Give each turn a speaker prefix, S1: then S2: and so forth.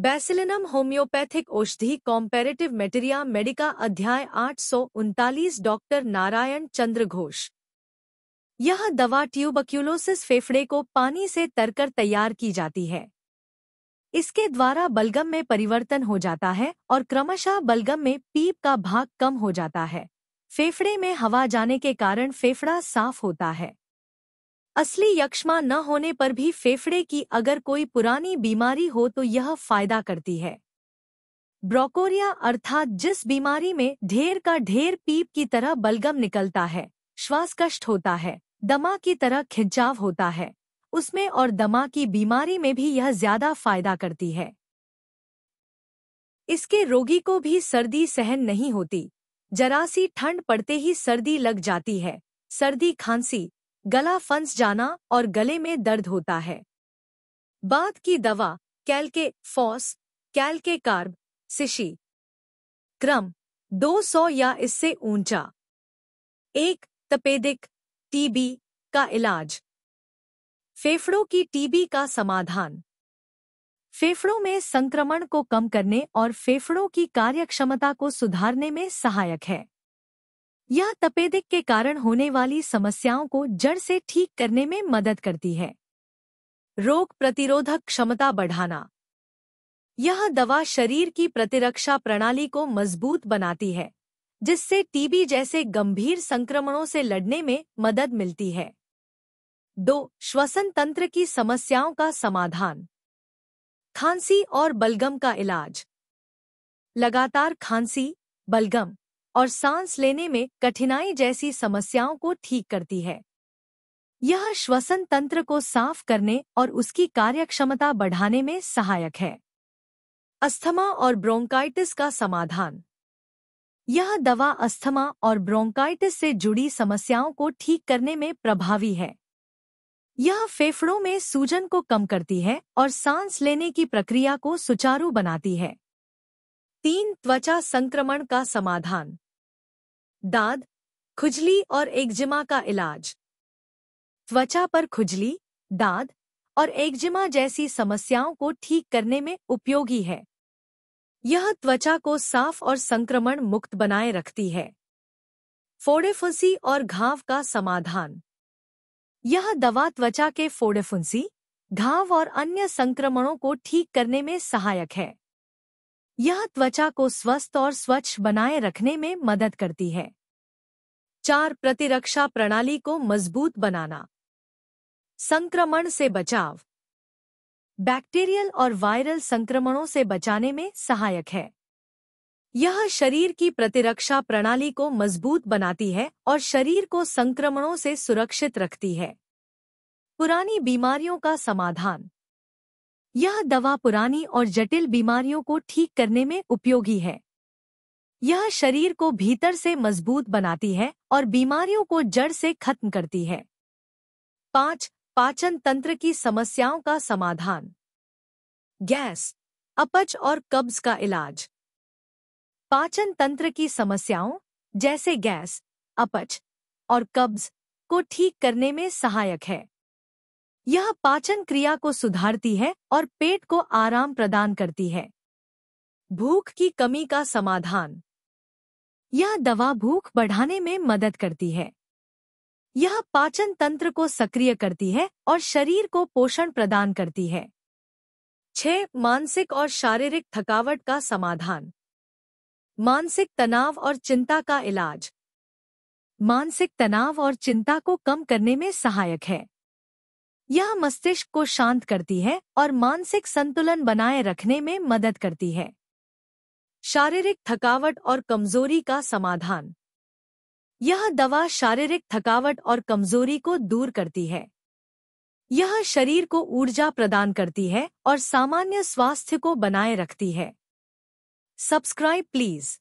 S1: बैसिलिनम homeopathic औषधि कॉम्पैरेटिव मेटेरिया Medica अध्याय 839 doctor Narayan चंद्र घोष। यह दवा ट्यूबरक्यूलोसिस फेफड़े को पानी से तरकर तैयार की जाती है। इसके द्वारा बलगम में परिवर्तन हो जाता है और क्रमशः बलगम में पीप का भाग कम हो जाता है। फेफड़े में हवा जाने के कारण फेफड़ा साफ होता है। असली यक्ष्मा न होने पर भी फेफड़े की अगर कोई पुरानी बीमारी हो तो यह फायदा करती है। ब्रोकोरिया अर्थात जिस बीमारी में ढेर का ढेर पीप की तरह बलगम निकलता है, श्वास कष्ट होता है, दमा की तरह खिंचाव होता है, उसमें और दमा की बीमारी में भी यह ज्यादा फायदा करती है। इसके रोगी को भी सर्दी सहन नहीं होती। जरा सी ठंड पड़ते ही सर्दी लग जाती है। सर्दी, खांसी, गला फंस जाना और गले में दर्द होता है। बाद की दवा कैल्के फॉस, कैल्के कार्ब, सिशी क्रम 200 या इससे ऊंचा। 1. तपेदिक टीबी का इलाज। फेफड़ों की टीबी का समाधान फेफड़ों में संक्रमण को कम करने और फेफड़ों की कार्यक्षमता को सुधारने में सहायक है। यह तपेदिक के कारण होने वाली समस्याओं को जड़ से ठीक करने में मदद करती है। रोग प्रतिरोधक क्षमता बढ़ाना। यह दवा शरीर की प्रतिरक्षा प्रणाली को मजबूत बनाती है, जिससे टीबी जैसे गंभीर संक्रमणों से लड़ने में मदद मिलती है। 2. श्वसन तंत्र की समस्याओं का समाधान। खांसी और बलगम का इलाज। लगातार खांसी, बलगम और सांस लेने में कठिनाई जैसी समस्याओं को ठीक करती है। यह श्वसन तंत्र को साफ करने और उसकी कार्यक्षमता बढ़ाने में सहायक है। अस्थमा और ब्रोंकाइटिस का समाधान। यह दवा अस्थमा और ब्रोंकाइटिस से जुड़ी समस्याओं को ठीक करने में प्रभावी है। यह फेफड़ों में सूजन को कम करती है और सांस लेने की प्रक्रिया को सुचारू बनाती है। 3. त्वचा संक्रमण का समाधान। दाद, खुजली और एक्जिमा का इलाज। त्वचा पर खुजली, दाद और एक्जिमा जैसी समस्याओं को ठीक करने में उपयोगी है। यह त्वचा को साफ और संक्रमण मुक्त बनाए रखती है। फोड़े फुंसी और घाव का समाधान। यह दवा त्वचा के फोड़े फुंसी, घाव और अन्य संक्रमणों को ठीक करने में सहायक है। यह त्वचा को स्वस्थ और स्वच्छ बनाए रखने में मदद करती है। 4. प्रतिरक्षा प्रणाली को मजबूत बनाना। संक्रमण से बचाव। बैक्टीरियल और वायरल संक्रमणों से बचाने में सहायक है। यह शरीर की प्रतिरक्षा प्रणाली को मजबूत बनाती है और शरीर को संक्रमणों से सुरक्षित रखती है। पुरानी बीमारियों का समाधान। यह दवा पुरानी और जटिल बीमारियों को ठीक करने में उपयोगी है। यह शरीर को भीतर से मजबूत बनाती है और बीमारियों को जड़ से खत्म करती है। 5. पाचन तंत्र की समस्याओं का समाधान। गैस, अपच और कब्ज का इलाज। पाचन तंत्र की समस्याओं जैसे गैस, अपच और कब्ज को ठीक करने में सहायक है। यह पाचन क्रिया को सुधारती है और पेट को आराम प्रदान करती है। भूख की कमी का समाधान। यह दवा भूख बढ़ाने में मदद करती है। यह पाचन तंत्र को सक्रिय करती है और शरीर को पोषण प्रदान करती है। 6. मानसिक और शारीरिक थकावट का समाधान। मानसिक तनाव और चिंता का इलाज। मानसिक तनाव और चिंता को कम करने में सहायक है। यह मस्तिष्क को शांत करती है और मानसिक संतुलन बनाए रखने में मदद करती है। शारीरिक थकावट और कमजोरी का समाधान। यह दवा शारीरिक थकावट और कमजोरी को दूर करती है। यह शरीर को ऊर्जा प्रदान करती है और सामान्य स्वास्थ्य को बनाए रखती है। Subscribe please.